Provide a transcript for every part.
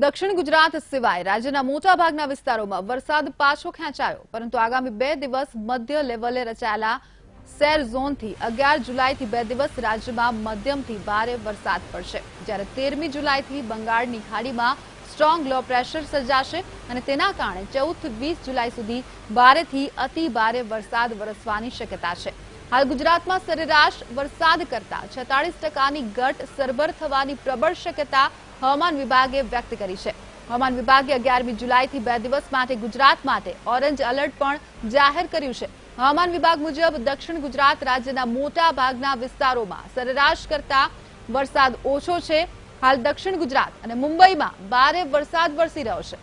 દક્ષિણ ગુજરાત સિવાય રાજ્યના મોટાભાગના વિસ્તારોમાં વરસાદ પાછો ખેંચાયો, પરંતુ આગામી 2 દિવસ મધ્ય લેવલે રચાયેલા સેર ઝોનથી 11 જુલાઈથી 2 દિવસ રાજ્યમાં મધ્યમથી ભારે વરસાદ પડશે, જ્યારે 13મી જુલાઈથી બંગાળની ખાડીમાં સ્ટ્રોંગ લો પ્રેશર સર્જાશે અને તેના કારણે 14થી 20 જુલાઈ સુધી ભારેથી અતિ ભારે વરસાદ વરસવાની શક્યતા છે। હાલ ગુજરાતમાં સરેરાશ વરસાદ કરતા 46%ની ઘટ સરભર થવાની પ્રબળ શક્યતા હવામાન વિભાગે વ્યક્ત કરી છે। હવામાન વિભાગે 11મી જુલાઈથી 2 દિવસ માટે ગુજરાત માટે ઓરેન્જ એલર્ટ પણ જાહેર કર્યું છે। હવામાન વિભાગ મુજબ દક્ષિણ ગુજરાત રાજ્યના મોટા ભાગના વિસ્તારોમાં સરેરાશ કરતા વરસાદ ઓછો છે। હાલ દક્ષિણ ગુજરાત અને મુંબઈમાં ભારે વરસાદ વરસી રહ્યો છે।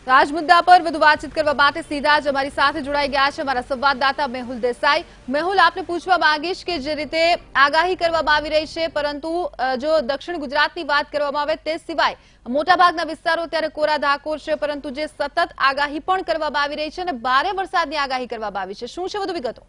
આજ મુદ્દા પર વધુ વાતચીત કરવા માટે સીધા જ અમારી સાથે જોડાઈ ગયા છે અમારા સંવાદદાતા મેહુલ દેસાઈ। મેહુલ, આપને પૂછવા માંગીશ કે જે રીતે આગાહી કરવામાં આવી રહી છે, પરંતુ જો દક્ષિણ ગુજરાતની વાત કરવામાં આવે તે સિવાય મોટાભાગના વિસ્તારો ત્યારે કોરા ધાકોર છે, પરંતુ જે સતત આગાહી પણ કરવામાં આવી રહી છે અને ભારે વરસાદની આગાહી કરવામાં આવી છે, શું છે વધુ વિગતો?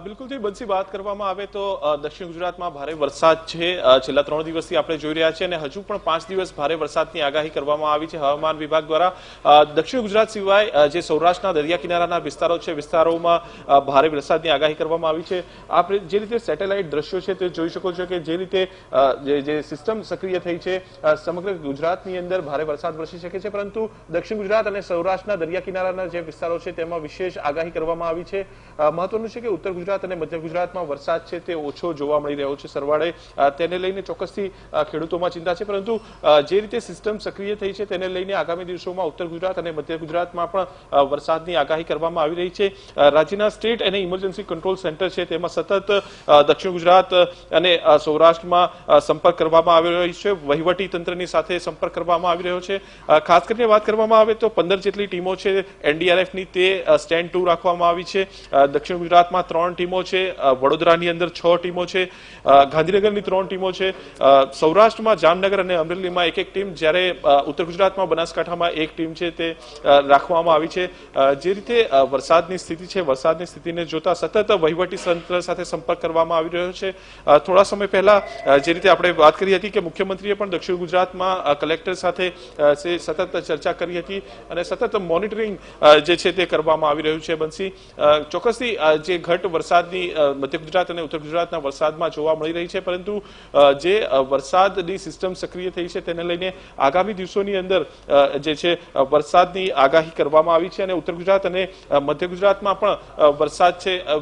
બિલકુલ થી બંસી વાત કરવામાં આવે તો દક્ષિણ ગુજરાતમાં ભારે વરસાદ છે। છેલ્લા 3 દિવસથી આપણે જોઈ રહ્યા છીએ અને હજુ પણ 5 દિવસ ભારે વરસાદની આગાહી કરવામાં આવી છે હવામાન વિભાગ દ્વારા। દક્ષિણ ગુજરાત સિવાય જે સૌરાષ્ટ્રના દરિયા કિનારાના વિસ્તારો છે, વિસ્તારોમાં ભારે વરસાદની આગાહી કરવામાં આવી છે। આપણે જે રીતે સેટેલાઇટ દ્રશ્યો છે તે જોઈ શકો છો કે જે રીતે જે સિસ્ટમ સક્રિય થઈ છે, સમગ્ર ગુજરાતની અંદર ભારે વરસાદ વરસી શકે છે, પરંતુ દક્ષિણ ગુજરાત અને સૌરાષ્ટ્રના દરિયા કિનારાના જે વિસ્તારો છે તેમાં વિશેષ આગાહી કરવામાં આવી છે। મહત્વનું છે કે ઉત્તર ગુજરાત અને મધ્ય ગુજરાતમાં વરસાદ છે તે ઓછો જોવા મળી રહ્યો છે સરવાળે, તેને લઈને ચોક્કસથી ખેડૂતોમાં ચિંતા છે, પરંતુ જે રીતે સિસ્ટમ સક્રિય થઈ છે તેને લઈને આગામી દિવસોમાં ઉત્તર ગુજરાત અને મધ્ય ગુજરાતમાં પણ વરસાદની આગાહી કરવામાં આવી રહી છે। રાજ્યના સ્ટેટ અને ઇમરજન્સી કંટ્રોલ સેન્ટર છે તેમાં સતત દક્ષિણ ગુજરાત અને સૌરાષ્ટ્રમાં સંપર્ક કરવામાં આવી રહ્યો છે, વહીવટી તંત્રની સાથે સંપર્ક કરવામાં આવી રહ્યો છે। ખાસ કરીને વાત કરવામાં આવે તો 15 જેટલી ટીમો છે એનડીઆરએફની તે સ્ટેન્ડ 2 રાખવામાં આવી છે। દક્ષિણ ગુજરાતમાં 3 ટીમો છે, વડોદરાની અંદર 6 ટીમો છે, ગાંધીનગરની 3 ટીમો છે, સૌરાષ્ટ્રમાં જામનગર અને અમરેલીમાં એક ટીમ, જ્યારે ઉત્તર ગુજરાતમાં બનાસકાંઠામાં 1 ટીમ છે તે રાખવામાં આવી છે। જે રીતે વરસાદની સ્થિતિ છે, વરસાદની સ્થિતિને જોતા સતત વહીવટી તંત્ર સાથે સંપર્ક કરવામાં આવી રહ્યો છે। થોડા સમય પહેલા જે રીતે આપણે વાત કરી હતી કે મુખ્યમંત્રીએ પણ દક્ષિણ ગુજરાતમાં કલેક્ટર સાથે સતત ચર્ચા કરી હતી અને સતત મોનિટરિંગ જે છે તે કરવામાં આવી રહ્યું છે। બંસી, ચોક્કસથી જે ઘટ વરસાદની મધ્ય ગુજરાત અને ઉત્તર ગુજરાતના વરસાદમાં જોવા મળી રહી છે, પરંતુ જે વરસાદની સિસ્ટમ સક્રિય થઈ છે તેને લઈને આગામી દિવસોની અંદર જે છે વરસાદની આગાહી કરવામાં આવી છે અને ઉત્તર ગુજરાત અને મધ્ય ગુજરાતમાં પણ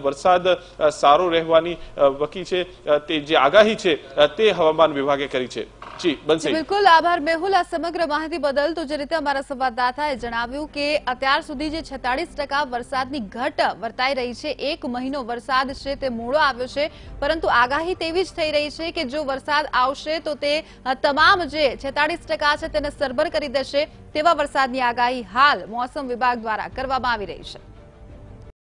વરસાદ સારો રહેવાની વકી છે, તે જે આગાહી છે તે હવામાન વિભાગે કરી છે। જી બંસી, બિલકુલ આભાર મેહુલ આ સમગ્ર માહિતી બદલ। તો જે રીતે અમારા સંવાદદાતાએ જણાવ્યું કે અત્યાર સુધી જે 46% વરસાદની ઘટ વર્તાઈ રહી છે, 1 મહિનો વરસાદ છે તે મોડો આવ્યો છે, પરંતુ આગાહી તેવી જ થઈ રહી છે કે જો વરસાદ આવશે તો તે તમામ જે 46% છે તેને સરભર કરી દેશે, તેવા વરસાદની આગાહી હાલ મોસમ વિભાગ દ્વારા કરવામાં આવી રહી છે।